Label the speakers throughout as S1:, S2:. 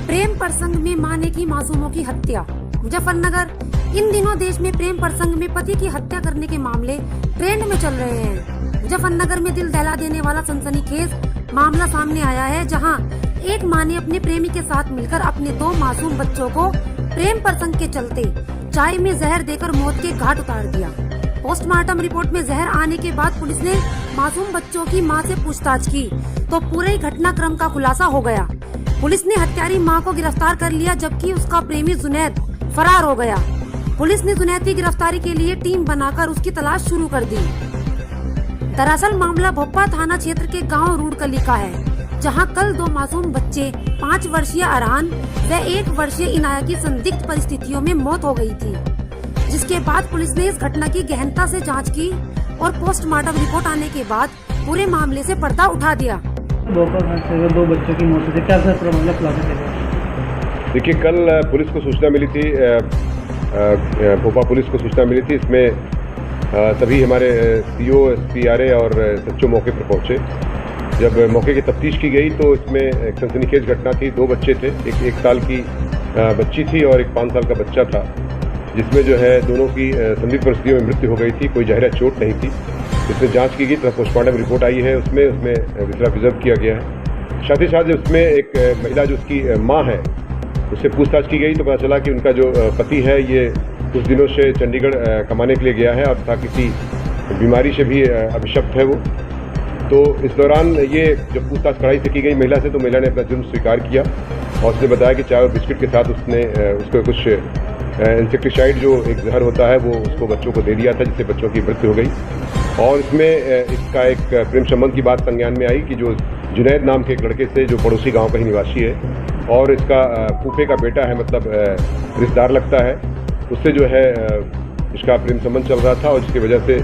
S1: प्रेम प्रसंग में मां ने की मासूमों की हत्या। मुजफ्फरनगर। इन दिनों देश में प्रेम प्रसंग में पति की हत्या करने के मामले ट्रेंड में चल रहे हैं। मुजफ्फरनगर में दिल दहला देने वाला सनसनीखेज मामला सामने आया है, जहां एक मां ने अपने प्रेमी के साथ मिलकर अपने 2 मासूम बच्चों को प्रेम प्रसंग के चलते चाय में जहर देकर मौत के घाट उतार दिया। पोस्टमार्टम रिपोर्ट में जहर आने के बाद पुलिस ने मासूम बच्चों की मां से पूछताछ की तो पूरे घटनाक्रम का खुलासा हो गया। पुलिस ने हत्यारी मां को गिरफ्तार कर लिया, जबकि उसका प्रेमी जुनैद फरार हो गया। पुलिस ने जुनैद की गिरफ्तारी के लिए टीम बनाकर उसकी तलाश शुरू कर दी। दरअसल मामला भोपा थाना क्षेत्र के गांव रूडकली का है, जहां कल 2 मासूम बच्चे 5 वर्षीय अरहान व 1 वर्षीय इनाया की संदिग्ध परिस्थितियों में मौत हो गई थी, जिसके बाद पुलिस ने इस घटना की गहनता से जांच की और पोस्टमार्टम रिपोर्ट आने के बाद पूरे मामले से पर्दा उठा दिया।
S2: 2 बच्चों की मौत से क्या मामला खुलासा किया?
S3: देखिए, कल पुलिस को सूचना मिली थी, भोपा पुलिस को सूचना मिली थी। इसमें सभी हमारे सीओ, एसपीआरए और सच्चो मौके पर पहुंचे। जब मौके की तफ्तीश की गई तो इसमें एक सनसनीखेज घटना थी। 2 बच्चे थे, एक साल की बच्ची थी और एक 5 साल का बच्चा था, जिसमें जो है दोनों की संदिग्ध परिस्थितियों में मृत्यु हो गई थी। कोई जहरा चोट नहीं थी। इसमें जांच की गई तो पोस्टमार्टम रिपोर्ट आई है, उसमें विसरा प्रिजर्व किया गया है। साथ ही साथ उसमें एक महिला जो उसकी माँ है, उससे पूछताछ की गई तो पता चला कि उनका जो पति है ये कुछ दिनों से चंडीगढ़ कमाने के लिए गया है और था किसी बीमारी से भी अभिशप्त है वो। तो इस दौरान ये जब पूछताछ कड़ाई से की गई महिला से, तो महिला ने अपना जुर्म स्वीकार किया और उसने बताया कि चाय और बिस्किट के साथ उसने उसको कुछ इंसेक्टिसाइड जो एक जहर होता है वो उसको बच्चों को दे दिया था, जिससे बच्चों की मृत्यु हो गई। और इसमें इसका एक प्रेम संबंध की बात संज्ञान में आई कि जो जुनैद नाम के एक लड़के से, जो पड़ोसी गांव का ही निवासी है और इसका फूफे का बेटा है, मतलब रिश्तेदार लगता है, उससे जो है इसका प्रेम संबंध चल रहा था। और जिसकी वजह से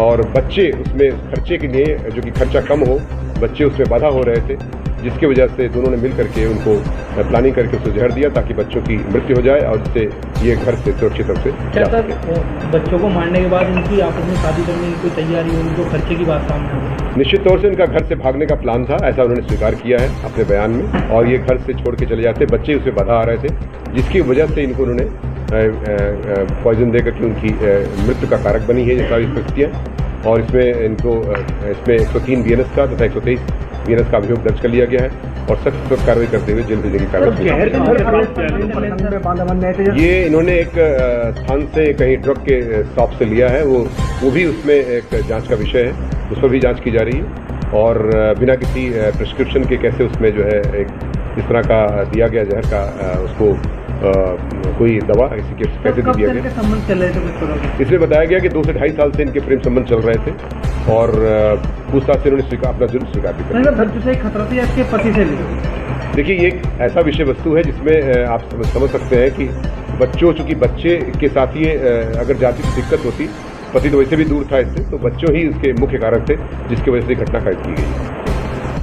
S3: और बच्चे उसमें खर्चे के लिए, जो कि खर्चा कम हो, बच्चे उसमें बाधा हो रहे थे, जिसकी वजह से दोनों ने मिल करके उनको प्लानिंग करके उसको जहर दिया ताकि बच्चों की मृत्यु हो जाए और जिससे ये घर से सुरक्षित रूप से
S2: क्या सर बच्चों को मारने के बाद उनकी आपस में शादी करने की कोई तैयारी हो, उनको खर्चे की बात सामने आई?
S3: निश्चित तौर से इनका घर से भागने का प्लान था, ऐसा उन्होंने स्वीकार किया है अपने बयान में। और ये घर से छोड़ के चले जाते, बच्चे उससे बाधा आ रहे थे, जिसकी वजह से इनको उन्होंने पॉइजन देकर के उनकी मृत्यु का कारक बनी है ये सारी परिस्थितियाँ। और इसमें इनको इसमें 103 BNS का तथा 123 BNS का अभियोग दर्ज कर लिया गया है और सख्त कार्रवाई करते हुए जेल भेजने की कार्रवाई। ये इन्होंने एक स्थान से कहीं ड्रग के शॉप से लिया है, वो भी उसमें एक जांच का विषय है, उस पर भी जांच की जा रही है। और बिना किसी प्रिस्क्रिप्शन के कैसे उसमें जो है एक इस तरह का दिया गया जहर का उसको कोई दवा ऐसी कैसे दिया गया। इसमें बताया गया कि 2 से 2.5 साल से इनके प्रेम संबंध चल रहे थे और पूछताछ से उन्होंने अपना जुर्म स्वीकार भी किया।
S2: खतरा थी इसके पति से।
S3: देखिए, ये एक ऐसा विषय वस्तु है जिसमें आप समझ सकते हैं कि बच्चों, चूंकि बच्चे के साथ ही अगर जाती तो दिक्कत होती, पति तो वैसे भी दूर था इससे, तो बच्चों ही उसके मुख्य कारक थे जिसकी वजह से घटना कायद की गई।